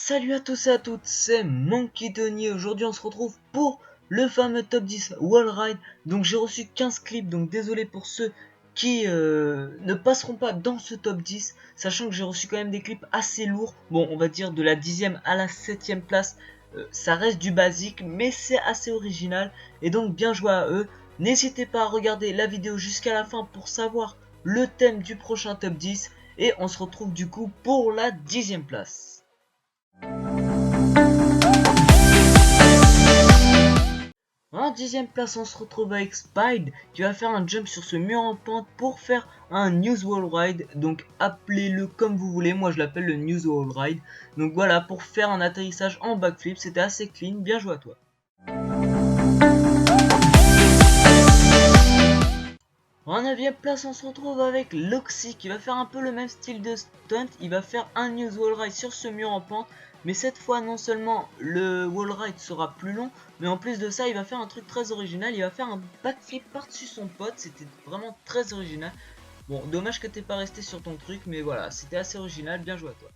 Salut à tous et à toutes, c'est Monkey Tony. Aujourd'hui on se retrouve pour le fameux top 10 Wall Ride. Donc j'ai reçu 15 clips, donc désolé pour ceux qui ne passeront pas dans ce top 10, sachant que j'ai reçu quand même des clips assez lourds. Bon, on va dire de la 10e à la 7e place, ça reste du basique mais c'est assez original, et donc bien joué à eux. N'hésitez pas à regarder la vidéo jusqu'à la fin pour savoir le thème du prochain top 10, et on se retrouve du coup pour la 10e place. En 10e place, on se retrouve avec Spide qui va faire un jump sur ce mur en pente pour faire un News Wall Ride. Donc appelez-le comme vous voulez, moi je l'appelle le News Wall Ride. Donc voilà, pour faire un atterrissage en backflip, c'était assez clean, bien joué à toi. En 9e place, on se retrouve avec Loxy qui va faire un peu le même style de stunt. Il va faire un News Wall Ride sur ce mur en pente, mais cette fois non seulement le wall ride sera plus long, mais en plus de ça il va faire un truc très original. Il va faire un backflip par-dessus son pote, c'était vraiment très original. Bon, dommage que t'es pas resté sur ton truc, mais voilà, c'était assez original, bien joué à toi.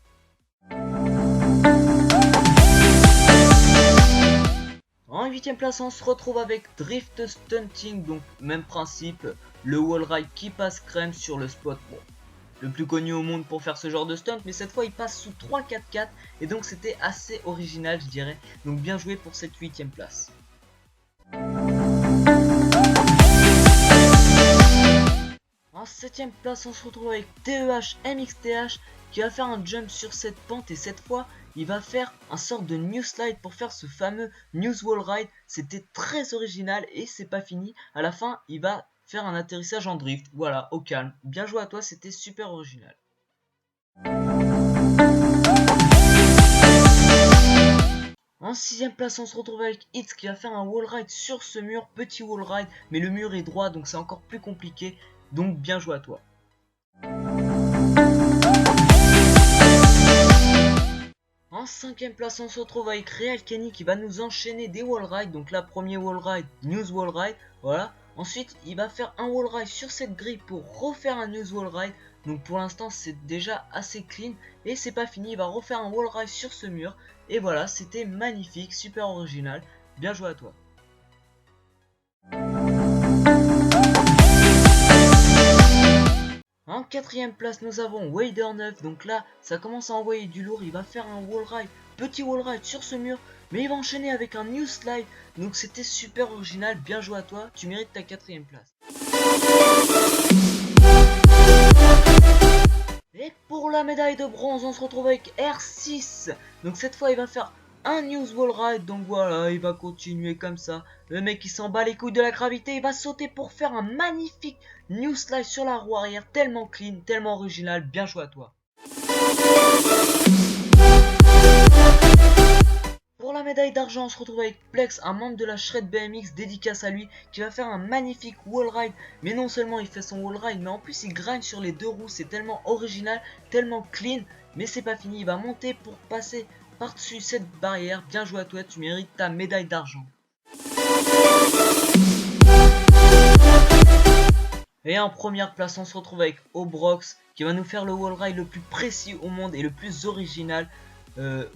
En 8e place, on se retrouve avec Drift Stunting, donc même principe, le wall ride qui passe crème sur le spot. Bon, le plus connu au monde pour faire ce genre de stunt, mais cette fois il passe sous 3-4-4, et donc c'était assez original je dirais, donc bien joué pour cette 8e place. En 7e place, on se retrouve avec TEH MXTH qui va faire un jump sur cette pente, et cette fois il va faire un sort de new slide pour faire ce fameux news wall ride. C'était très original et c'est pas fini, à la fin il va faire un atterrissage en drift, voilà, au calme. Bien joué à toi, c'était super original. En 6e place, on se retrouve avec Hits qui va faire un wall ride sur ce mur, petit wall ride, mais le mur est droit donc c'est encore plus compliqué, donc bien joué à toi. En 5e place, on se retrouve avec Real Kenny qui va nous enchaîner des wall rides. Donc là, premier wall ride, news wall ride, voilà. Ensuite, il va faire un wall ride sur cette grille pour refaire un news wall ride. Donc pour l'instant, c'est déjà assez clean. Et c'est pas fini, il va refaire un wall ride sur ce mur. Et voilà, c'était magnifique, super original. Bien joué à toi. En 4e place, nous avons Wader 9. Donc là, ça commence à envoyer du lourd. Il va faire un wall ride, petit wall ride sur ce mur, mais il va enchaîner avec un new slide. Donc c'était super original. Bien joué à toi. Tu mérites ta 4e place. Et pour la médaille de bronze, on se retrouve avec R6. Donc cette fois, il va faire un news wall ride. Donc voilà, il va continuer comme ça. Le mec il s'en bat les couilles de la gravité. Il va sauter pour faire un magnifique new slide sur la roue arrière. Tellement clean, tellement original. Bien joué à toi. Pour la médaille d'argent, on se retrouve avec Plex, un membre de la Shred BMX, dédicace à lui, qui va faire un magnifique wall ride. Mais non seulement il fait son wall ride, mais en plus il grind sur les deux roues. C'est tellement original, tellement clean. Mais c'est pas fini, il va monter pour passer par-dessus cette barrière. Bien joué à toi, tu mérites ta médaille d'argent. Et en première place, on se retrouve avec Obrox, qui va nous faire le wall ride le plus précis au monde et le plus original.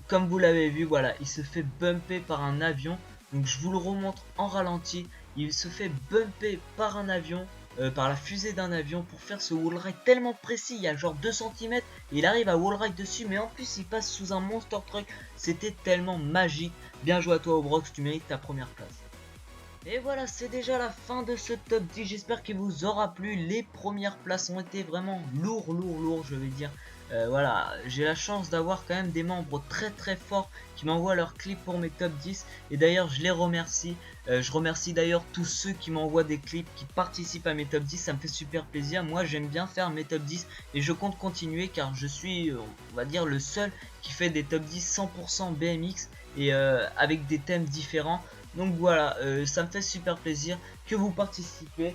Comme vous l'avez vu, voilà, il se fait bumper par un avion. Donc je vous le remontre en ralenti. Il se fait bumper par un avion, par la fusée d'un avion, pour faire ce wall ride tellement précis. Il y a genre 2 cm et il arrive à wall ride dessus, mais en plus il passe sous un monster truck. C'était tellement magique. Bien joué à toi Obrox, tu mérites ta première place. Et voilà, c'est déjà la fin de ce top 10, j'espère qu'il vous aura plu. Les premières places ont été vraiment lourd, je vais dire. Voilà, j'ai la chance d'avoir quand même des membres très forts qui m'envoient leurs clips pour mes top 10. Et d'ailleurs, je les remercie. Je remercie d'ailleurs tous ceux qui m'envoient des clips, qui participent à mes top 10. Ça me fait super plaisir. Moi, j'aime bien faire mes top 10 et je compte continuer car je suis, on va dire, le seul qui fait des top 10 100% BMX et avec des thèmes différents. Donc voilà, ça me fait super plaisir que vous participez.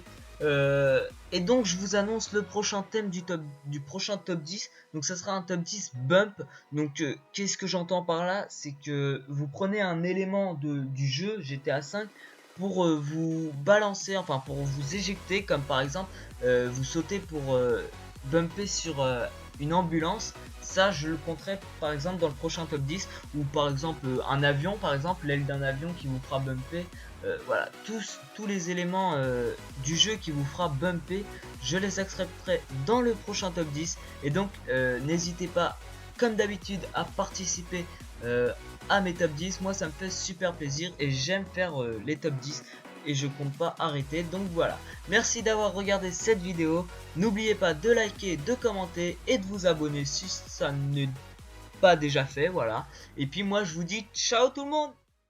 Et donc je vous annonce le prochain thème du prochain top 10. Donc ça sera un top 10 bump. Donc qu'est-ce que j'entends par là? C'est que vous prenez un élément du jeu GTA 5 pour vous balancer, enfin pour vous éjecter, comme par exemple vous sautez pour bumper sur une ambulance. ça je le compterai par exemple dans le prochain top 10, ou par exemple un avion, par exemple l'aile d'un avion qui vous fera bumper. Voilà, tous les éléments du jeu qui vous fera bumper, je les accepterai dans le prochain top 10. Et donc n'hésitez pas comme d'habitude à participer à mes top 10. Moi ça me fait super plaisir et j'aime faire les top 10 et je compte pas arrêter. Donc voilà, merci d'avoir regardé cette vidéo. N'oubliez pas de liker, de commenter et de vous abonner si ça n'est pas déjà fait. Voilà, et puis moi je vous dis ciao tout le monde.